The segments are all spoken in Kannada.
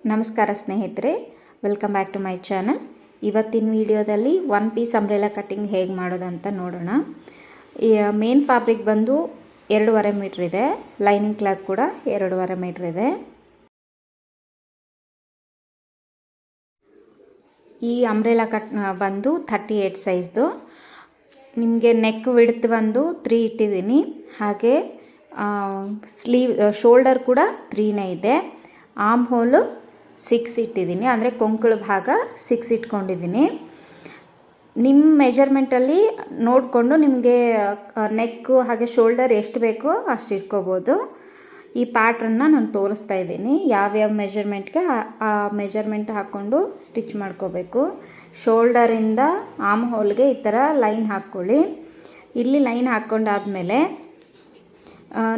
ನಮಸ್ಕಾರ ಸ್ನೇಹಿತರೆ, welcome back to my channel. ಇವತ್ತಿನ ವಿಡಿಯೋದಲ್ಲಿ ಒನ್ ಪೀಸ್ ಅಂಬ್ರೆಲಾ ಕಟ್ಟಿಂಗ್ ಹೇಗೆ ಮಾಡೋದು ಅಂತ ನೋಡೋಣ. ಈ ಮೇನ್ ಫ್ಯಾಬ್ರಿಕ್ ಬಂದು 2.5 ಮೀಟ್ರ್ ಇದೆ, ಲೈನಿಂಗ್ ಕ್ಲಾತ್ ಕೂಡ 2.5 ಮೀಟ್ರ್ ಇದೆ. ಈ ಅಂಬ್ರೆಲಾ ಕಟ್ ಬಂದು 38 ಸೈಜ್ದು. ನಿಮಗೆ ನೆಕ್ ವಿಡ್ತ್ ಬಂದು 3 ಇಟ್ಟಿದ್ದೀನಿ, ಹಾಗೆ ಸ್ಲೀವ್ ಶೋಲ್ಡರ್ ಕೂಡ 3ನೇ ಇದೆ. ಆರ್ಮ್ ಹೋಲು 6 ಇಟ್ಟಿದ್ದೀನಿ, ಅಂದರೆ ಕೊಂಕುಳ ಭಾಗ 6 ಇಟ್ಕೊಂಡಿದ್ದೀನಿ. ನಿಮ್ಮ ಮೆಜರ್ಮೆಂಟಲ್ಲಿ ನೋಡಿಕೊಂಡು ನಿಮಗೆ ನೆಕ್ಕು ಹಾಗೆ ಶೋಲ್ಡರ್ ಎಷ್ಟು ಬೇಕೋ ಅಷ್ಟು ಇಟ್ಕೋಬೋದು. ಈ ಪ್ಯಾಟ್ರನ್ನ ನಾನು ತೋರಿಸ್ತಾ ಇದ್ದೀನಿ, ಯಾವ್ಯಾವ ಮೆಜರ್ಮೆಂಟ್ಗೆ ಆ ಮೆಜರ್ಮೆಂಟ್ ಹಾಕ್ಕೊಂಡು ಸ್ಟಿಚ್ ಮಾಡ್ಕೋಬೇಕು. ಶೋಲ್ಡರಿಂದ ಆರ್ಮ್ ಹೋಲ್ಗೆ ಈ ಥರ ಲೈನ್ ಹಾಕ್ಕೊಳ್ಳಿ. ಇಲ್ಲಿ ಲೈನ್ ಹಾಕ್ಕೊಂಡಾದಮೇಲೆ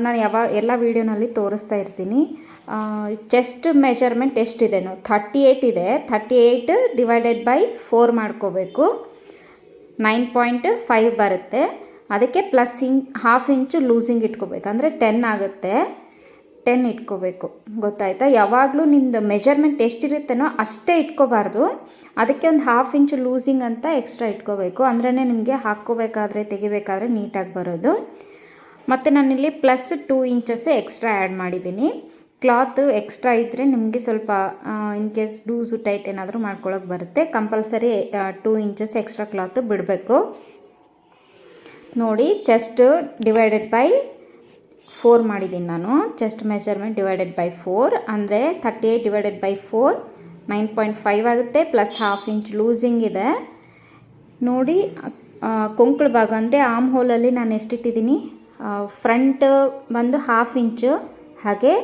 ನಾನು ಎಲ್ಲ ವೀಡಿಯೋನಲ್ಲಿ ತೋರಿಸ್ತಾ ಇರ್ತೀನಿ. ಚೆಸ್ಟ್ ಮೆಜರ್ಮೆಂಟ್ ಎಷ್ಟಿದೆ, 38 ಇದೆ. 38 ಡಿವೈಡೆಡ್ ಬೈ 4 ಮಾಡ್ಕೋಬೇಕು, 9.5 ಬರುತ್ತೆ. ಅದಕ್ಕೆ ಪ್ಲಸ್ ಹಾಫ್ ಇಂಚು ಲೂಸಿಂಗ್ ಇಟ್ಕೋಬೇಕು, ಅಂದರೆ 10 ಆಗುತ್ತೆ. 10 ಇಟ್ಕೋಬೇಕು, ಗೊತ್ತಾಯ್ತಾ? ಯಾವಾಗಲೂ ನಿಮ್ಮದು ಮೆಜರ್ಮೆಂಟ್ ಎಷ್ಟಿರುತ್ತೇನೋ ಅಷ್ಟೇ ಇಟ್ಕೋಬಾರ್ದು, ಅದಕ್ಕೆ ಒಂದು ಹಾಫ್ ಇಂಚು ಲೂಸಿಂಗ್ ಅಂತ ಎಕ್ಸ್ಟ್ರಾ ಇಟ್ಕೋಬೇಕು. ಅಂದ್ರೇ ನಿಮಗೆ ಹಾಕ್ಕೋಬೇಕಾದ್ರೆ ತೆಗಿಬೇಕಾದ್ರೆ ನೀಟಾಗಿ ಬರೋದು. ಮತ್ತು ನಾನಿಲ್ಲಿ ಪ್ಲಸ್ 2 ಇಂಚಸ್ ಎಕ್ಸ್ಟ್ರಾ ಆ್ಯಡ್ ಮಾಡಿದ್ದೀನಿ. ಕ್ಲಾತ್ ಎಕ್ಸ್ಟ್ರಾ ಇದ್ದರೆ ನಿಮಗೆ ಸ್ವಲ್ಪ ಇನ್ ಕೇಸ್ ಲೂಸು ಟೈಟ್ ಏನಾದರೂ ಮಾಡ್ಕೊಳ್ಳೋಕೆ ಬರುತ್ತೆ. ಕಂಪಲ್ಸರಿ 2 ಇಂಚಸ್ ಎಕ್ಸ್ಟ್ರಾ ಕ್ಲಾತು ಬಿಡಬೇಕು. ನೋಡಿ, ಚೆಸ್ಟ್ ಡಿವೈಡೆಡ್ ಬೈ 4 ಮಾಡಿದ್ದೀನಿ ನಾನು. ಚೆಸ್ಟ್ ಮೆಜರ್ಮೆಂಟ್ ಡಿವೈಡೆಡ್ ಬೈ 4 ಅಂದರೆ 38 ಡಿವೈಡೆಡ್ ಬೈ 4 9.5 ಆಗುತ್ತೆ. ಪ್ಲಸ್ ಹಾಫ್ ಇಂಚ್ ಲೂಸಿಂಗ್ ಇದೆ. ನೋಡಿ, ಕೊಂಕುಳ ಭಾಗ ಅಂದರೆ ಆರ್ಮ್ ಹೋಲಲ್ಲಿ ನಾನು ಎಷ್ಟಿಟ್ಟಿದ್ದೀನಿ, ಫ್ರಂಟ್ ಬಂದು ಹಾಫ್ ಇಂಚು, ಹಾಗೆ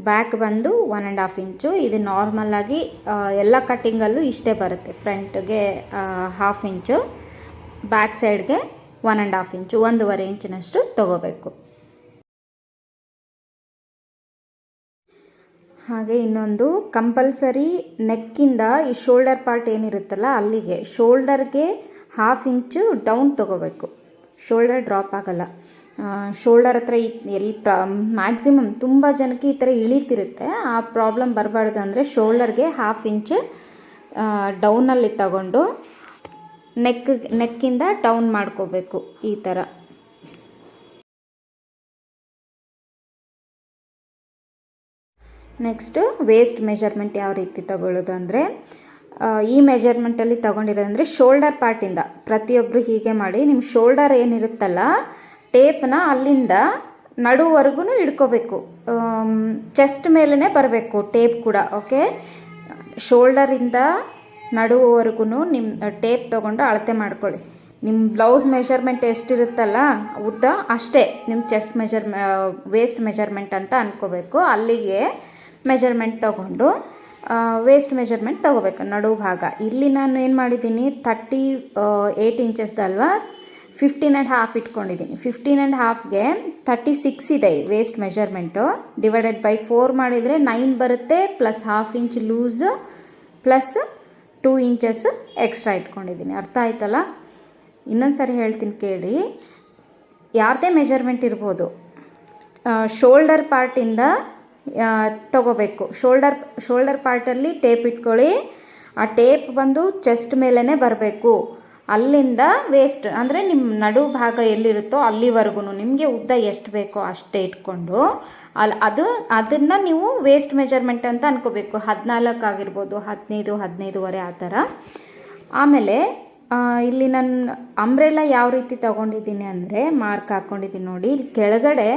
ಬ್ಯಾಕ್ ಬಂದು 1.5 ಇಂಚು. ಇದು ನಾರ್ಮಲ್ಲಾಗಿ ಎಲ್ಲ ಕಟ್ಟಿಂಗಲ್ಲೂ ಇಷ್ಟೇ ಬರುತ್ತೆ. ಫ್ರಂಟ್ಗೆ ಹಾಫ್ ಇಂಚು, ಬ್ಯಾಕ್ ಸೈಡ್ಗೆ 1.5 ಇಂಚು, 1.5 ಇಂಚಿನಷ್ಟು ತೊಗೋಬೇಕು. ಹಾಗೆ ಇನ್ನೊಂದು ಕಂಪಲ್ಸರಿ ನೆಕ್ಕಿಂದ ಈ ಶೋಲ್ಡರ್ ಪಾರ್ಟ್ ಏನಿರುತ್ತಲ್ಲ ಅಲ್ಲಿಗೆ ಶೋಲ್ಡರ್ಗೆ ಹಾಫ್ ಇಂಚು ಡೌನ್ ತೊಗೋಬೇಕು. ಶೋಲ್ಡರ್ ಡ್ರಾಪ್ ಆಗಲ್ಲ. ಶೋಲ್ಡರ್ ಹತ್ರ ಎಲ್ಲಿ ಮ್ಯಾಕ್ಸಿಮಮ್ ತುಂಬ ಜನಕ್ಕೆ ಈ ಥರ ಇಳೀತಿರುತ್ತೆ. ಆ ಪ್ರಾಬ್ಲಮ್ ಬರಬಾರ್ದು ಅಂದರೆ ಶೋಲ್ಡರ್ಗೆ ಹಾಫ್ ಇಂಚ್ ಡೌನಲ್ಲಿ ತಗೊಂಡು ನೆಕ್ಕಿಂದ ಡೌನ್ ಮಾಡ್ಕೋಬೇಕು ಈ ಥರ. ನೆಕ್ಸ್ಟು ವೇಸ್ಟ್ ಮೆಜರ್ಮೆಂಟ್ ಯಾವ ರೀತಿ ತಗೊಳ್ಳೋದು ಅಂದರೆ, ಈ ಮೆಜರ್ಮೆಂಟಲ್ಲಿ ತೊಗೊಂಡಿರೋದಂದರೆ ಶೋಲ್ಡರ್ ಪಾರ್ಟಿಂದ ಪ್ರತಿಯೊಬ್ಬರು ಹೀಗೆ ಮಾಡಿ, ನಿಮ್ಮ ಶೋಲ್ಡರ್ ಏನಿರುತ್ತಲ್ಲ ಟೇಪ್ನ ಅಲ್ಲಿಂದ ನಡುವರೆಗೂ ಇಡ್ಕೋಬೇಕು. ಚೆಸ್ಟ್ ಮೇಲೇ ಬರಬೇಕು ಟೇಪ್ ಕೂಡ. ಓಕೆ, ಶೋಲ್ಡರಿಂದ ನಡುವವರೆಗೂ ನಿಮ್ಮ ಟೇಪ್ ತೊಗೊಂಡು ಅಳತೆ ಮಾಡ್ಕೊಳ್ಳಿ. ನಿಮ್ಮ ಬ್ಲೌಸ್ ಮೆಜರ್ಮೆಂಟ್ ಎಷ್ಟಿರುತ್ತಲ್ಲ ಉದ್ದ ಅಷ್ಟೇ ನಿಮ್ಮ ಚೆಸ್ಟ್ ವೇಸ್ಟ್ ಮೆಜರ್ಮೆಂಟ್ ಅಂತ ಅಂದ್ಕೋಬೇಕು. ಅಲ್ಲಿಗೆ ಮೆಜರ್ಮೆಂಟ್ ತೊಗೊಂಡು ವೇಸ್ಟ್ ಮೆಜರ್ಮೆಂಟ್ ತೊಗೋಬೇಕು ನಡು ಭಾಗ. ಇಲ್ಲಿ ನಾನು ಏನು ಮಾಡಿದ್ದೀನಿ, 38 ಇಂಚಸ್ದಲ್ವಾ, 15.5 ಇಟ್ಕೊಂಡಿದ್ದೀನಿ. 15.5ಗೆ 36 ಇದೆ ವೇಸ್ಟ್ ಮೆಜರ್ಮೆಂಟು. ಡಿವೈಡೆಡ್ ಬೈ 4 ಮಾಡಿದರೆ 9 ಬರುತ್ತೆ. Plus half inch loose plus 2 inches extra ಇಟ್ಕೊಂಡಿದ್ದೀನಿ. ಅರ್ಥ ಆಯ್ತಲ್ಲ? ಇನ್ನೊಂದು ಸರಿ ಹೇಳ್ತೀನಿ ಕೇಳಿ. ಯಾರದೇ ಮೆಜರ್ಮೆಂಟ್ ಇರ್ಬೋದು, ಶೋಲ್ಡರ್ ಪಾರ್ಟಿಂದ ತಗೋಬೇಕು. ಶೋಲ್ಡರ್ ಪಾರ್ಟಲ್ಲಿ ಟೇಪ್ ಇಟ್ಕೊಳ್ಳಿ. ಆ ಟೇಪ್ ಬಂದು ಚೆಸ್ಟ್ ಮೇಲೇ ಬರಬೇಕು. ಅಲ್ಲಿಂದ ವೇಸ್ಟ್ ಅಂದರೆ ನಿಮ್ಮ ನಡು ಭಾಗ ಎಲ್ಲಿರುತ್ತೋ ಅಲ್ಲಿವರೆಗೂ ನಿಮಗೆ ಉದ್ದ ಎಷ್ಟು ಬೇಕೋ ಅಷ್ಟೇ ಇಟ್ಕೊಂಡು ಅದನ್ನು ನೀವು ವೇಸ್ಟ್ ಮೆಜರ್ಮೆಂಟ್ ಅಂತ ಅನ್ಕೋಬೇಕು. 14 ಆಗಿರ್ಬೋದು, 15, 15.5 ಆ ಥರ. ಆಮೇಲೆ ಇಲ್ಲಿ ನಾನು ಅಂಬ್ರೆಲಾ ಯಾವ ರೀತಿ ತೊಗೊಂಡಿದ್ದೀನಿ ಅಂದರೆ ಮಾರ್ಕ್ ಹಾಕ್ಕೊಂಡಿದ್ದೀನಿ ನೋಡಿ. ಇಲ್ಲಿ ಕೆಳಗಡೆ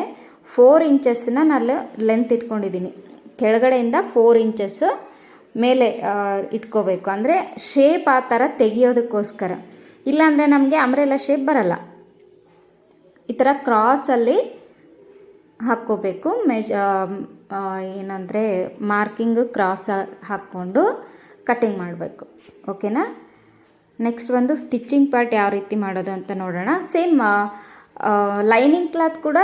4 ಇಂಚಸ್ನ ನಾನು ಲೆಂತ್ ಇಟ್ಕೊಂಡಿದ್ದೀನಿ. ಕೆಳಗಡೆಯಿಂದ 4 ಇಂಚಸ್ ಮೇಲೆ ಇಟ್ಕೋಬೇಕು, ಅಂದರೆ ಶೇಪ್ ಆ ಥರ ತೆಗಿಯೋದಕ್ಕೋಸ್ಕರ. ಇಲ್ಲಾಂದರೆ ನಮಗೆ ಅಂಬ್ರೆಲಾ ಶೇಪ್ ಬರಲ್ಲ. ಈ ಥರ ಕ್ರಾಸಲ್ಲಿ ಹಾಕ್ಕೋಬೇಕು. ಏನಂದರೆ ಮಾರ್ಕಿಂಗ್ ಕ್ರಾಸ್ ಹಾಕ್ಕೊಂಡು ಕಟ್ಟಿಂಗ್ ಮಾಡಬೇಕು. ಓಕೆನಾ? ನೆಕ್ಸ್ಟ್ ಒಂದು ಸ್ಟಿಚ್ಚಿಂಗ್ ಪಾರ್ಟ್ ಯಾವ ರೀತಿ ಮಾಡೋದು ಅಂತ ನೋಡೋಣ. ಸೇಮ್ ಲೈನಿಂಗ್ ಕ್ಲಾತ್ ಕೂಡ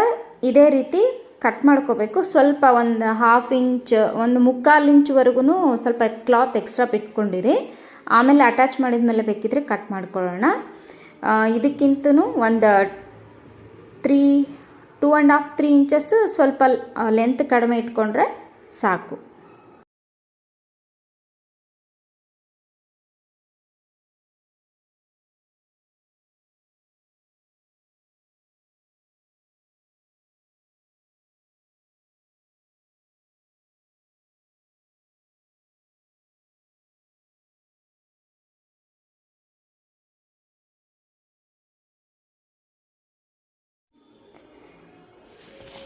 ಇದೇ ರೀತಿ ಕಟ್ ಮಾಡ್ಕೋಬೇಕು. ಸ್ವಲ್ಪ ಒಂದು ಹಾಫ್ ಇಂಚ್, ಒಂದು 3/4 ಇಂಚ್ವರೆಗೂ ಸ್ವಲ್ಪ ಕ್ಲಾತ್ ಎಕ್ಸ್ಟ್ರಾ ಬಿಟ್ಕೊಂಡಿರಿ. ಆಮೇಲೆ ಅಟ್ಯಾಚ್ ಮಾಡಿದ ಮೇಲೆ ಬೇಕಿದ್ರೆ ಕಟ್ ಮಾಡ್ಕೊಳ್ಳೋಣ. ಇದಕ್ಕಿಂತನೂ ಒಂದು 2.5-3 ಇಂಚಸ್ ಸ್ವಲ್ಪ ಲೆಂತ್ ಕಡಿಮೆ ಇಟ್ಕೊಂಡ್ರೆ ಸಾಕು.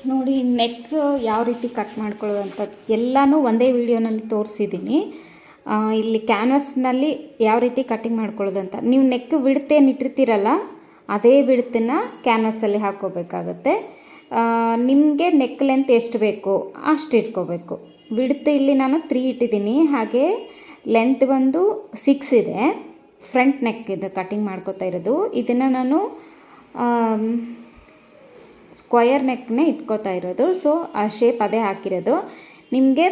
ನೋಡಿ ನೆಕ್ ಯಾವ ರೀತಿ ಕಟ್ ಮಾಡ್ಕೊಳ್ಳೋದು ಅಂತ ಎಲ್ಲನೂ ಒಂದೇ ವಿಡಿಯೋನಲ್ಲಿ ತೋರಿಸಿದ್ದೀನಿ. ಇಲ್ಲಿ ಕ್ಯಾನ್ವಸ್ನಲ್ಲಿ ಯಾವ ರೀತಿ ಕಟ್ಟಿಂಗ್ ಮಾಡ್ಕೊಳ್ಳೋದು ಅಂತ. ನೀವು ನೆಕ್ ವಿಡ್ತ್ ಏನು ಇಟ್ಟಿರ್ತೀರಲ್ಲ ಅದೇ ವಿಡ್ತನ್ನು ಕ್ಯಾನ್ವಸಲ್ಲಿ ಹಾಕ್ಕೋಬೇಕಾಗತ್ತೆ. ನಿಮಗೆ ನೆಕ್ ಲೆಂತ್ ಎಷ್ಟು ಬೇಕು ಅಷ್ಟು ಇಟ್ಕೋಬೇಕು. ವಿಡ್ತ್ ಇಲ್ಲಿ ನಾನು 3 ಇಟ್ಟಿದ್ದೀನಿ. ಹಾಗೆ ಲೆಂತ್ ಬಂದು 6 ಇದೆ. ಫ್ರಂಟ್ ನೆಕ್ ಇದು ಕಟ್ಟಿಂಗ್ ಮಾಡ್ಕೋತಾ ಇರೋದು. ಇದನ್ನು ನಾನು ಸ್ಕ್ವಯರ್ ನೆಕ್ನೇ ಇಟ್ಕೋತಾ ಇರೋದು. ಸೊ ಆ ಶೇಪ್ ಅದೇ ಹಾಕಿರೋದು. ನಿಮಗೆ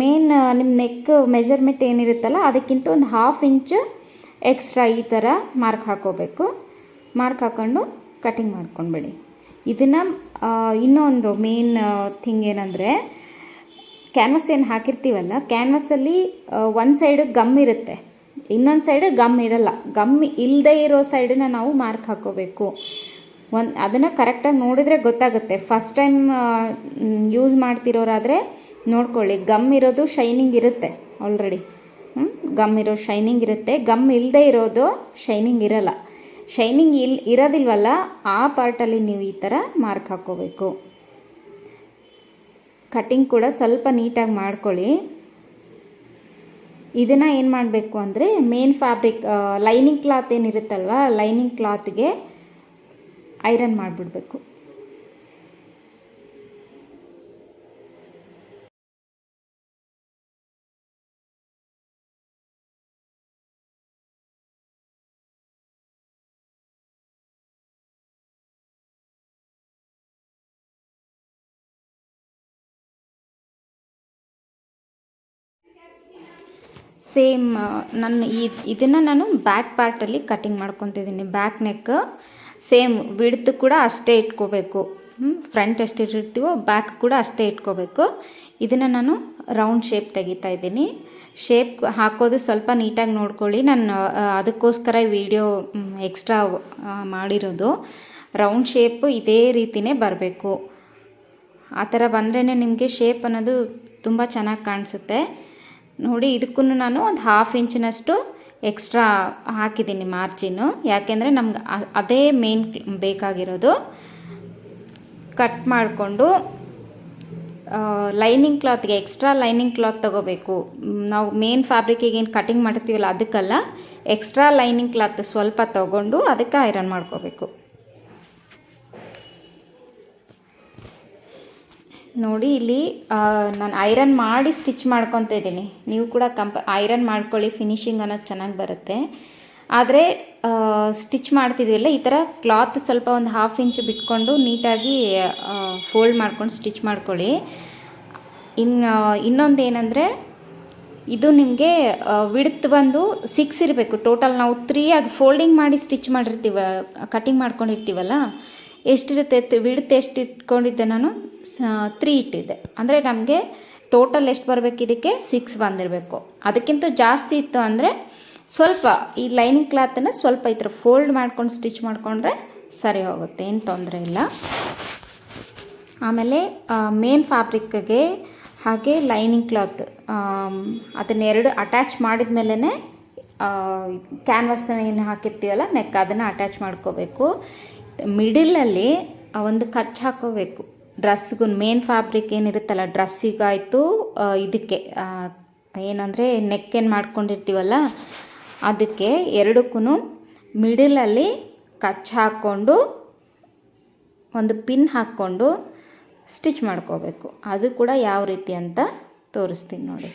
ಮೇನ್ ನಿಮ್ಮ ನೆಕ್ ಮೆಜರ್ಮೆಂಟ್ ಏನಿರುತ್ತಲ್ಲ ಅದಕ್ಕಿಂತ ಒಂದು 1/2 ಇಂಚ್ ಎಕ್ಸ್ಟ್ರಾ ಈ ಥರ ಮಾರ್ಕ್ ಹಾಕೋಬೇಕು. ಮಾರ್ಕ್ ಹಾಕ್ಕೊಂಡು ಕಟಿಂಗ್ ಮಾಡ್ಕೊಂಡ್ಬಿಡಿ. ಇದನ್ನು ಇನ್ನೊಂದು ಮೇನ್ ಥಿಂಗ್ ಏನಂದರೆ, ಕ್ಯಾನ್ವಸ್ ಏನು ಹಾಕಿರ್ತೀವಲ್ಲ ಕ್ಯಾನ್ವಸಲ್ಲಿ ಒಂದು ಸೈಡು ಗಮ್ ಇರುತ್ತೆ, ಇನ್ನೊಂದು ಸೈಡು ಗಮ್ ಇರಲ್ಲ. ಗಮ್ ಇಲ್ಲದೆ ಇರೋ ಸೈಡನ್ನ ನಾವು ಮಾರ್ಕ್ ಹಾಕೋಬೇಕು. ಅದನ್ನು ಕರೆಕ್ಟಾಗಿ ನೋಡಿದರೆ ಗೊತ್ತಾಗುತ್ತೆ. ಫಸ್ಟ್ ಟೈಮ್ ಯೂಸ್ ಮಾಡ್ತಿರೋರಾದರೆ ನೋಡ್ಕೊಳ್ಳಿ, ಗಮ್ ಇರೋದು ಶೈನಿಂಗ್ ಇರುತ್ತೆ ಆಲ್ರೆಡಿ. ಗಮ್ ಇರೋ ಶೈನಿಂಗ್ ಇರುತ್ತೆ, ಗಮ್ ಇಲ್ಲದೆ ಇರೋದು ಶೈನಿಂಗ್ ಇರಲ್ಲ. ಶೈನಿಂಗ್ ಇರೋದಿಲ್ವಲ್ಲ ಆ ಪಾರ್ಟಲ್ಲಿ ನೀವು ಈ ಥರ ಮಾರ್ಕ್ ಹಾಕ್ಕೋಬೇಕು. ಕಟ್ಟಿಂಗ್ ಕೂಡ ಸ್ವಲ್ಪ ನೀಟಾಗಿ ಮಾಡ್ಕೊಳ್ಳಿ. ಇದನ್ನು ಏನು ಮಾಡಬೇಕು ಅಂದರೆ, ಮೇನ್ ಫ್ಯಾಬ್ರಿಕ್ ಲೈನಿಂಗ್ ಕ್ಲಾತ್ ಏನಿರುತ್ತಲ್ವ, ಲೈನಿಂಗ್ ಕ್ಲಾತ್ಗೆ ಐರನ್ ಮಾಡಿಬಿಡ್ಬೇಕು. ಸೇಮ್ ಇದನ್ನು ನಾನು ಬ್ಯಾಕ್ ಪಾರ್ಟಲ್ಲಿ ಕಟ್ಟಿಂಗ್ ಮಾಡ್ಕೊತಿದ್ದೀನಿ. ಬ್ಯಾಕ್ ನೆಕ್ ಸೇಮ್ ವಿಡ್ತ್ ಕೂಡ ಅಷ್ಟೇ ಇಟ್ಕೋಬೇಕು. ಫ್ರಂಟ್ ಎಷ್ಟು ಇಟ್ಟಿರ್ತೀವೋ ಬ್ಯಾಕ್ ಕೂಡ ಅಷ್ಟೇ ಇಟ್ಕೋಬೇಕು. ಇದನ್ನು ನಾನು ರೌಂಡ್ ಶೇಪ್ ತೆಗಿತಾ ಇದ್ದೀನಿ. ಶೇಪ್ ಹಾಕೋದು ಸ್ವಲ್ಪ ನೀಟಾಗಿ ನೋಡ್ಕೊಳ್ಳಿ. ನಾನು ಅದಕ್ಕೋಸ್ಕರ ವಿಡಿಯೋ ಎಕ್ಸ್ಟ್ರಾ ಮಾಡಿರೋದು. ರೌಂಡ್ ಶೇಪು ಇದೇ ರೀತಿಯೇ ಬರಬೇಕು. ಆ ಥರ ಬಂದ್ರೇ ನಿಮಗೆ ಶೇಪ್ ಅನ್ನೋದು ತುಂಬ ಚೆನ್ನಾಗಿ ಕಾಣಿಸುತ್ತೆ. ನೋಡಿ, ಇದಕ್ಕೂ ನಾನು ಒಂದು 1/2 ಇಂಚಿನಷ್ಟು ಎಕ್ಸ್ಟ್ರಾ ಹಾಕಿದ್ದೀನಿ ಮಾರ್ಜಿನ್ನು. ಯಾಕೆಂದರೆ ನಮ್ಗೆ ಅದೇ ಮೇನ್ ಬೇಕಾಗಿರೋದು. ಕಟ್ ಮಾಡಿಕೊಂಡು ಲೈನಿಂಗ್ ಕ್ಲಾತ್ಗೆ ಎಕ್ಸ್ಟ್ರಾ ಲೈನಿಂಗ್ ಕ್ಲಾತ್ ತೊಗೋಬೇಕು. ನಾವು ಮೇನ್ ಫ್ಯಾಬ್ರಿಕಿಗೆ ಏನು ಕಟಿಂಗ್ ಮಾಡ್ತೀವಲ್ಲ ಅದಕ್ಕಲ್ಲ, ಎಕ್ಸ್ಟ್ರಾ ಲೈನಿಂಗ್ ಕ್ಲಾತ್ ಸ್ವಲ್ಪ ತೊಗೊಂಡು ಅದಕ್ಕೆ ಐರನ್ ಮಾಡ್ಕೋಬೇಕು. ನೋಡಿ, ಇಲ್ಲಿ ನಾನು ಐರನ್ ಮಾಡಿ ಸ್ಟಿಚ್ ಮಾಡ್ಕೊತಾ ಇದ್ದೀನಿ. ನೀವು ಕೂಡ ಐರನ್ ಮಾಡ್ಕೊಳ್ಳಿ, ಫಿನಿಶಿಂಗ್ ಅನ್ನೋದು ಚೆನ್ನಾಗಿ ಬರುತ್ತೆ. ಆದರೆ ಸ್ಟಿಚ್ ಮಾಡ್ತಿದ್ದೀವಲ್ಲ ಈ ಥರ ಕ್ಲಾತ್ ಸ್ವಲ್ಪ ಒಂದು 1/2 ಇಂಚ್ ಬಿಟ್ಕೊಂಡು ನೀಟಾಗಿ ಫೋಲ್ಡ್ ಮಾಡ್ಕೊಂಡು ಸ್ಟಿಚ್ ಮಾಡ್ಕೊಳ್ಳಿ. ಇನ್ನೊಂದು ಏನಂದರೆ, ಇದು ನಿಮಗೆ ವಿಡ್ತ್ ಬಂದು 6 ಇರಬೇಕು. ಟೋಟಲ್ ನಾವು 3 ಆಗಿ ಫೋಲ್ಡಿಂಗ್ ಮಾಡಿ ಸ್ಟಿಚ್ ಮಾಡಿರ್ತೀವ, ಕಟಿಂಗ್ ಮಾಡ್ಕೊಂಡಿರ್ತೀವಲ್ಲ, ಎಷ್ಟಿರುತ್ತೆ ವಿಡ್ತ್ ಎಷ್ಟು ಇಟ್ಕೊಂಡಿದ್ದೆ ನಾನು 3 ಇಟ್ಟಿದ್ದೆ. ಅಂದರೆ ನಮಗೆ ಟೋಟಲ್ ಎಷ್ಟು ಬರಬೇಕು, ಇದಕ್ಕೆ 6 ಬಂದಿರಬೇಕು. ಅದಕ್ಕಿಂತ ಜಾಸ್ತಿ ಇತ್ತು ಅಂದರೆ ಸ್ವಲ್ಪ ಈ ಲೈನಿಂಗ್ ಕ್ಲಾತನ್ನು ಸ್ವಲ್ಪ ಈ ಥರ ಫೋಲ್ಡ್ ಮಾಡ್ಕೊಂಡು ಸ್ಟಿಚ್ ಮಾಡಿಕೊಂಡ್ರೆ ಸರಿ ಹೋಗುತ್ತೆ, ಏನು ತೊಂದರೆ ಇಲ್ಲ. ಆಮೇಲೆ ಮೇನ್ ಫ್ಯಾಬ್ರಿಕ್ಗೆ ಹಾಗೆ ಲೈನಿಂಗ್ ಕ್ಲಾತ್ ಅದನ್ನೆರಡು ಅಟ್ಯಾಚ್ ಮಾಡಿದ ಮೇಲೇ ಕ್ಯಾನ್ವಸ್ ಏನು ಹಾಕಿರ್ತೀವಲ್ಲ ನೆಕ್ ಅದನ್ನು ಅಟ್ಯಾಚ್ ಮಾಡ್ಕೋಬೇಕು. ಮಿಡಲಲ್ಲಿ ಒಂದು ಕಚ್ ಹಾಕೋಬೇಕು ಡ್ರೆಸ್ಗೂ. ಮೇನ್ ಫ್ಯಾಬ್ರಿಕ್ ಏನಿರುತ್ತಲ್ಲ ಡ್ರೆಸ್ಸಿಗಾಯಿತು, ಇದಕ್ಕೆ ಏನಂದರೆ ನೆಕ್ ಏನು ಮಾಡ್ಕೊಂಡಿರ್ತೀವಲ್ಲ ಅದಕ್ಕೆ ಎರಡಕ್ಕೂ ಮಿಡಲಲ್ಲಿ ಕಚ್ ಹಾಕ್ಕೊಂಡು ಒಂದು ಪಿನ್ ಹಾಕ್ಕೊಂಡು ಸ್ಟಿಚ್ ಮಾಡ್ಕೋಬೇಕು. ಅದು ಕೂಡ ಯಾವ ರೀತಿ ಅಂತ ತೋರಿಸ್ತೀನಿ ನೋಡಿ.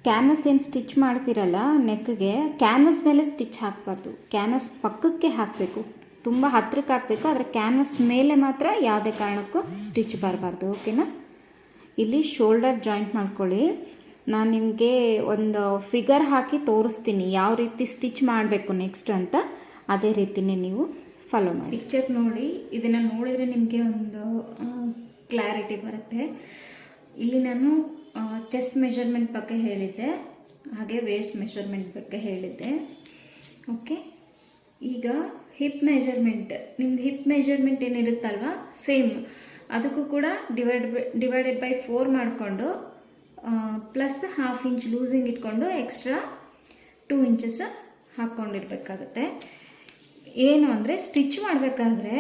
ಕ್ಯಾನ್ವಸ್ ಏನು ಸ್ಟಿಚ್ ಮಾಡ್ತಿರಲ್ಲ ನೆಕ್ಗೆ, ಕ್ಯಾನ್ವಸ್ ಮೇಲೆ ಸ್ಟಿಚ್ ಹಾಕಬಾರ್ದು, ಕ್ಯಾನ್ವಸ್ ಪಕ್ಕಕ್ಕೆ ಹಾಕಬೇಕು, ತುಂಬ ಹತ್ರಕ್ಕೆ ಹಾಕಬೇಕು. ಆದರೆ ಕ್ಯಾನ್ವಸ್ ಮೇಲೆ ಮಾತ್ರ ಯಾವುದೇ ಕಾರಣಕ್ಕೂ ಸ್ಟಿಚ್ ಬರಬಾರ್ದು. ಓಕೆನಾ? ಇಲ್ಲಿ ಶೋಲ್ಡರ್ ಜಾಯಿಂಟ್ ಮಾಡ್ಕೊಳ್ಳಿ. ನಾನು ನಿಮಗೆ ಒಂದು ಫಿಗರ್ ಹಾಕಿ ತೋರಿಸ್ತೀನಿ ಯಾವ ರೀತಿ ಸ್ಟಿಚ್ ಮಾಡಬೇಕು ನೆಕ್ಸ್ಟ್ ಅಂತ. ಅದೇ ರೀತಿಯೇ ನೀವು ಫಾಲೋ ಮಾಡಿ. ಪಿಕ್ಚರ್ ನೋಡಿ, ಇದನ್ನು ನೋಡಿದರೆ ನಿಮಗೆ ಒಂದು ಕ್ಲಾರಿಟಿ ಬರುತ್ತೆ. ಇಲ್ಲಿ ನಾನು ಚೆಸ್ಟ್ ಮೆಷರ್ಮೆಂಟ್ ಬಗ್ಗೆ ಹೇಳಿದ್ದೆ, ಹಾಗೆ ವೇಸ್ಟ್ ಮೆಷರ್ಮೆಂಟ್ ಬಗ್ಗೆ ಹೇಳಿದ್ದೆ. ಓಕೆ, ಈಗ ಹಿಪ್ ಮೆಷರ್ಮೆಂಟ್, ನಿಮ್ದು ಹಿಪ್ ಮೆಷರ್ಮೆಂಟ್ ಏನಿರುತ್ತಲ್ವ ಸೇಮ್ ಅದಕ್ಕೂ ಕೂಡ ಡಿವೈಡೆಡ್ ಬೈ 4 ಮಾಡಿಕೊಂಡು ಪ್ಲಸ್ ½ ಇಂಚ್ ಲೂಸಿಂಗ್ ಇಟ್ಕೊಂಡು ಎಕ್ಸ್ಟ್ರಾ 2 ಇಂಚಸ್ ಹಾಕ್ಕೊಂಡಿರ್ಬೇಕಾಗುತ್ತೆ. ಏನು ಅಂದರೆ ಸ್ಟಿಚ್ ಮಾಡಬೇಕಾದ್ರೆ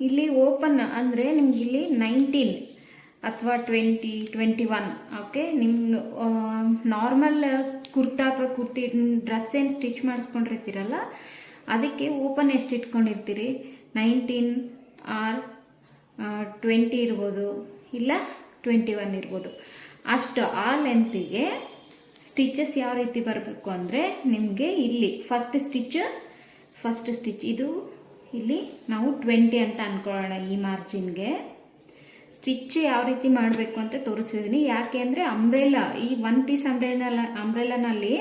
ಇಲ್ಲಿ ಓಪನ್ ಅಂದರೆ ನಿಮ್ಗೆ ಇಲ್ಲಿ 19 ಅಥವಾ 20, 21. ಓಕೆ, ನಿಮ್ಮ ನಾರ್ಮಲ್ ಕುರ್ತಾ ಅಥವಾ ಕುರ್ತಿ ಡ್ರೆಸ್ ಏನು ಸ್ಟಿಚ್ ಮಾಡಿಸ್ಕೊಂಡಿರ್ತೀರಲ್ಲ ಅದಕ್ಕೆ ಓಪನ್ ಎಷ್ಟು ಇಟ್ಕೊಂಡಿರ್ತೀರಿ? 19 ಆರ್ 20 ಇರ್ಬೋದು, ಇಲ್ಲ 21 ಇರ್ಬೋದು. ಅಷ್ಟು ಆ ಲೆಂತಿಗೆ ಸ್ಟಿಚಸ್ ಯಾವ ರೀತಿ ಬರಬೇಕು ಅಂದರೆ ನಿಮಗೆ ಇಲ್ಲಿ ಫಸ್ಟ್ ಸ್ಟಿಚ್ ಇದು ಇಲ್ಲಿ ನಾವು 20 ಅಂತ ಅಂದ್ಕೊಳ್ಳೋಣ. ಈ ಮಾರ್ಜಿನ್ಗೆ ಸ್ಟಿಚ್ ಯಾವ ರೀತಿ ಮಾಡಬೇಕು ಅಂತ ತೋರಿಸಿದ್ದೀನಿ. ಯಾಕೆ ಅಂದರೆ ಅಂಬ್ರೆಲಾ, ಈ 1 ಪೀಸ್ ಅಂಬ್ರೆಲಾನಲ್ಲಿ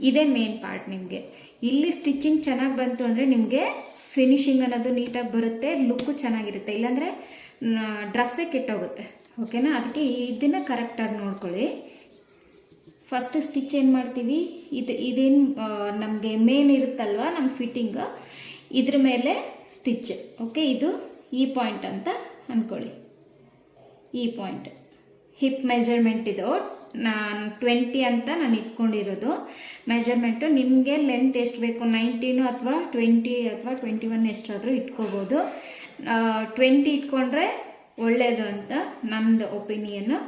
ಇದೇ ಮೇನ್ ಪಾರ್ಟ್. ನಿಮಗೆ ಇಲ್ಲಿ ಸ್ಟಿಚಿಂಗ್ ಚೆನ್ನಾಗಿ ಬಂತು ಅಂದರೆ ನಿಮಗೆ ಫಿನಿಶಿಂಗ್ ಅನ್ನೋದು ನೀಟಾಗಿ ಬರುತ್ತೆ, ಲುಕ್ಕು ಚೆನ್ನಾಗಿರುತ್ತೆ. ಇಲ್ಲಾಂದರೆ ಡ್ರೆಸ್ಸೇ ಕೆಟ್ಟೋಗುತ್ತೆ. ಓಕೆನಾ? ಅದಕ್ಕೆ ಇದನ್ನು ಕರೆಕ್ಟಾಗಿ ನೋಡ್ಕೊಳ್ಳಿ. ಫಸ್ಟ್ ಸ್ಟಿಚ್ ಏನು ಮಾಡ್ತೀವಿ, ಇದೇನು ನಮಗೆ ಮೇನ್ ಇರುತ್ತಲ್ವ ನಮ್ಮ ಫಿಟ್ಟಿಂಗ್, ಇದ್ರ ಮೇಲೆ ಸ್ಟಿಚ್. ಓಕೆ, ಇದು ಈ ಪಾಯಿಂಟ್ ಅಂತ ಅಂದ್ಕೊಳ್ಳಿ. ಈ ಪಾಯಿಂಟ್ ಹಿಪ್ ಮೆಜರ್ಮೆಂಟ್ ಇದು ನಾನು 20 ಅಂತ ನಾನು ಇಟ್ಕೊಂಡಿರೋದು ಮೆಜರ್ಮೆಂಟು. ನಿಮಗೆ ಲೆಂತ್ ಎಷ್ಟು ಬೇಕು, 19 ಅಥವಾ 20 ಅಥವಾ 21 ಎಷ್ಟಾದರೂ ಇಟ್ಕೋಬೋದು. 20 ಇಟ್ಕೊಂಡ್ರೆ ಒಳ್ಳೆಯದು ಅಂತ ನಮ್ಮದು ಒಪಿನಿಯನ್ನು.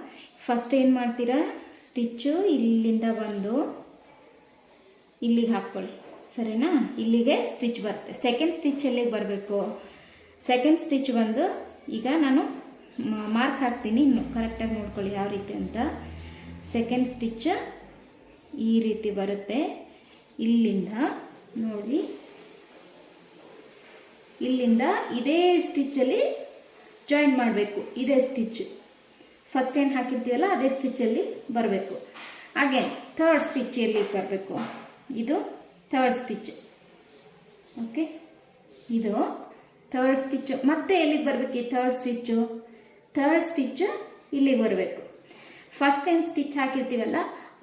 ಫಸ್ಟ್ ಏನು ಮಾಡ್ತೀರಾ, ಸ್ಟಿಚ್ಚು ಇಲ್ಲಿಂದ ಬಂದು ಇಲ್ಲಿಗೆ ಹಾಕ್ಕೊಳ್ಳಿ. ಸರಿನಾ? ಇಲ್ಲಿಗೆ ಸ್ಟಿಚ್ ಬರುತ್ತೆ. ಸೆಕೆಂಡ್ ಸ್ಟಿಚ್ ಎಲ್ಲಿಗೆ ಬರಬೇಕು? ಸೆಕೆಂಡ್ ಸ್ಟಿಚ್ ಬಂದು ಈಗ ನಾನು ಮಾರ್ಕ್ ಹಾಕ್ತೀನಿ, ಇನ್ನು ಕರೆಕ್ಟಾಗಿ ನೋಡ್ಕೊಳ್ಳಿ ಯಾವ ರೀತಿ ಅಂತ. ಸೆಕೆಂಡ್ ಸ್ಟಿಚ್ ಈ ರೀತಿ ಬರುತ್ತೆ. ಇಲ್ಲಿಂದ ನೋಡಿ, ಇಲ್ಲಿಂದ ಇದೇ ಸ್ಟಿಚ್ಚಲ್ಲಿ ಜಾಯಿನ್ ಮಾಡಬೇಕು. ಇದೇ ಸ್ಟಿಚ್ ಫಸ್ಟ್ ಏನು ಹಾಕಿರ್ತೀವಲ್ಲ ಅದೇ ಸ್ಟಿಚ್ಚಲ್ಲಿ ಬರಬೇಕು. ಹಾಗೆ ಥರ್ಡ್ ಸ್ಟಿಚ್ ಎಲ್ಲಿಗೆ ಬರಬೇಕು? ಇದು ಥರ್ಡ್ ಸ್ಟಿಚ್. ಓಕೆ, ಇದು ಥರ್ಡ್ ಸ್ಟಿಚ್ಚು. ಮತ್ತೆ ಎಲ್ಲಿಗೆ ಬರಬೇಕು ಈ ಥರ್ಡ್ ಸ್ಟಿಚ್ಚು? ಥರ್ಡ್ ಸ್ಟಿಚ್ಚು ಇಲ್ಲಿಗೆ ಬರಬೇಕು. ಫಸ್ಟ್ ಏನು ಸ್ಟಿಚ್ ಹಾಕಿರ್ತೀವಲ್ಲ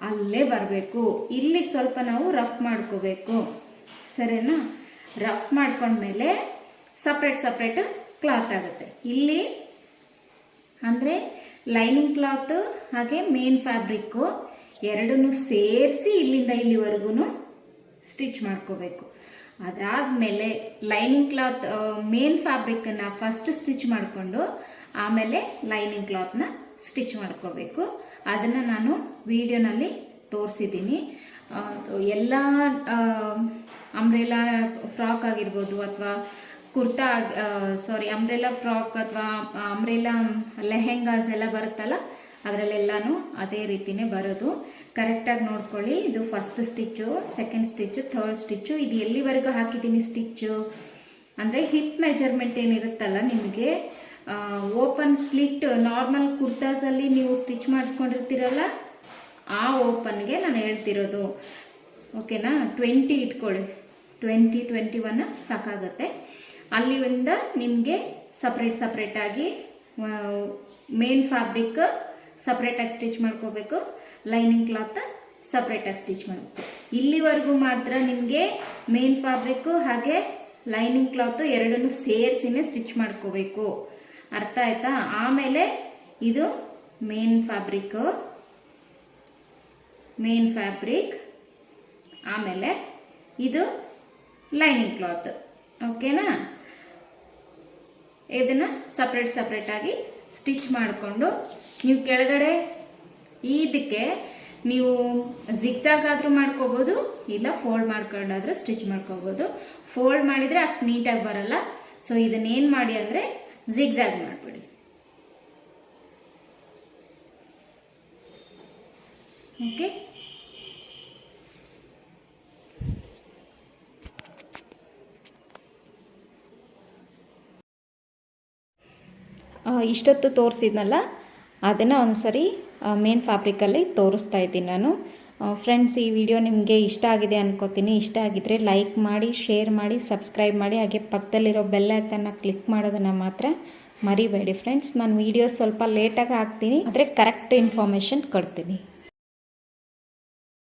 ಅಲ್ಲೇ ಬರಬೇಕು. ಇಲ್ಲಿ ಸ್ವಲ್ಪ ನಾವು ರಫ್ ಮಾಡ್ಕೋಬೇಕು. ಸರಿನಾ? ರಫ್ ಮಾಡ್ಕೊಂಡ್ಮೇಲೆ ಸಪ್ರೇಟ್ ಕ್ಲಾತ್ ಆಗುತ್ತೆ. ಇಲ್ಲಿ ಅಂದರೆ ಲೈನಿಂಗ್ ಕ್ಲಾತ್ ಹಾಗೆ ಮೇನ್ ಫ್ಯಾಬ್ರಿಕ್ಕು ಎರಡನ್ನೂ ಸೇರಿಸಿ ಇಲ್ಲಿಂದ ಇಲ್ಲಿವರೆಗೂ ಸ್ಟಿಚ್ ಮಾಡ್ಕೋಬೇಕು. ಅದಾದಮೇಲೆ ಲೈನಿಂಗ್ ಕ್ಲಾತ್ ಮೇನ್ ಫ್ಯಾಬ್ರಿಕ್ಕನ್ನು ಫಸ್ಟ್ ಸ್ಟಿಚ್ ಮಾಡಿಕೊಂಡು ಆಮೇಲೆ ಲೈನಿಂಗ್ ಕ್ಲಾತ್ನ ಸ್ಟಿಚ್ ಮಾಡ್ಕೋಬೇಕು. ಅದನ್ನು ನಾನು ವಿಡಿಯೋನಲ್ಲಿ ತೋರಿಸಿದ್ದೀನಿ. ಸೊ ಎಲ್ಲ ಅಂಬ್ರೆಲಾ ಫ್ರಾಕ್ ಆಗಿರ್ಬೋದು ಅಥವಾ ಕುರ್ತಾ ಅಂಬ್ರೆಲಾ ಫ್ರಾಕ್ ಅಥವಾ ಅಂಬ್ರೆಲಾ ಲೆಹೆಂಗಾಸ್ ಎಲ್ಲ ಬರುತ್ತಲ್ಲ ಅದರಲ್ಲೆಲ್ಲನೂ ಅದೇ ರೀತಿನೇ ಬರೋದು. ಕರೆಕ್ಟಾಗಿ ನೋಡ್ಕೊಳ್ಳಿ. ಇದು first stitch, second stitch, third stitch. ಇದು ಎಲ್ಲಿವರೆಗೂ ಹಾಕಿದ್ದೀನಿ ಸ್ಟಿಚ್ಚು ಅಂದರೆ ಹಿಪ್ ಮೆಜರ್ಮೆಂಟ್ ಏನಿರುತ್ತಲ್ಲ ನಿಮಗೆ ಓಪನ್ ಸ್ಲಿಟ್ ನಾರ್ಮಲ್ ಕುರ್ತಾಸಲ್ಲಿ ನೀವು ಸ್ಟಿಚ್ ಮಾಡಿಸ್ಕೊಂಡಿರ್ತೀರಲ್ಲ ಆ ಓಪನ್ಗೆ ನಾನು ಹೇಳ್ತಿರೋದು. ಓಕೆನಾ? 20 ಇಟ್ಕೊಳ್ಳಿ, 20, 21 ಸಾಕಾಗತ್ತೆ. ಅಲ್ಲಿಂದ ನಿಮಗೆ ಸಪ್ರೇಟಾಗಿ ಮೇನ್ ಫ್ಯಾಬ್ರಿಕ್ ಸಪ್ರೇಟಾಗಿ ಸ್ಟಿಚ್ ಮಾಡ್ಕೋಬೇಕು, ಲೈನಿಂಗ್ ಕ್ಲಾತ್ ಸಪ್ರೇಟಾಗಿ ಸ್ಟಿಚ್ ಮಾಡಬೇಕು. ಇಲ್ಲಿವರೆಗೂ ಮಾತ್ರ ನಿಮಗೆ ಮೇನ್ ಫ್ಯಾಬ್ರಿಕ್ಕು ಹಾಗೆ ಲೈನಿಂಗ್ ಕ್ಲಾತು ಎರಡನ್ನೂ ಸೇರಿಸಿನೇ ಸ್ಟಿಚ್ ಮಾಡ್ಕೋಬೇಕು. ಅರ್ಥ ಆಯ್ತಾ? ಆಮೇಲೆ ಇದು ಮೇನ್ ಫ್ಯಾಬ್ರಿಕ್, ಆಮೇಲೆ ಇದು ಲೈನಿಂಗ್ ಕ್ಲಾತ್. ಓಕೆನಾ? ಇದನ್ನು ಸಪ್ರೇಟಾಗಿ ಸ್ಟಿಚ್ ಮಾಡಿಕೊಂಡು ನೀವು ಕೆಳಗಡೆ ಇದಕ್ಕೆ ನೀವು ಜಿಗ್ಸಾಗ್ ಆದರೂ ಮಾಡ್ಕೋಬೋದು, ಇಲ್ಲ ಫೋಲ್ಡ್ ಮಾಡ್ಕೊಂಡಾದ್ರೂ ಸ್ಟಿಚ್ ಮಾಡ್ಕೋಬೋದು. ಫೋಲ್ಡ್ ಮಾಡಿದರೆ ಅಷ್ಟು ನೀಟಾಗಿ ಬರಲ್ಲ. ಸೊ ಇದನ್ನೇನು ಮಾಡಿ ಅಂದರೆ ಜಿಗ್ಸಾಗ್ ಮಾಡಿಬಿಡಿ. ಓಕೆ, ಇಷ್ಟೊತ್ತು ತೋರಿಸಿದ್ನಲ್ಲ ಅದನ್ನು ಒಂದ್ಸರಿ ಮೇನ್ ಫ್ಯಾಬ್ರಿಕಲ್ಲಿ ತೋರಿಸ್ತಾ ಇದ್ದೀನಿ ನಾನು. ಫ್ರೆಂಡ್ಸ್, ಈ ವಿಡಿಯೋ ನಿಮಗೆ ಇಷ್ಟ ಆಗಿದೆ ಅನ್ಕೋತೀನಿ. ಇಷ್ಟ ಆಗಿದ್ರೆ ಲೈಕ್ ಮಾಡಿ, ಶೇರ್ ಮಾಡಿ, ಸಬ್ಸ್ಕ್ರೈಬ್ ಮಾಡಿ, ಹಾಗೆ ಪಕ್ಕದಲ್ಲಿರೋ ಬೆಲ್ ಐಕನ್ನ ಕ್ಲಿಕ್ ಮಾಡೋದನ್ನು ಮಾತ್ರ ಮರಿಬೇಡಿ ಫ್ರೆಂಡ್ಸ್. ನಾನು ವಿಡಿಯೋ ಸ್ವಲ್ಪ ಲೇಟಾಗಿ ಹಾಕ್ತೀನಿ, ಆದರೆ ಕರೆಕ್ಟ್ ಇನ್ಫಾರ್ಮೇಷನ್ ಕೊಡ್ತೀನಿ.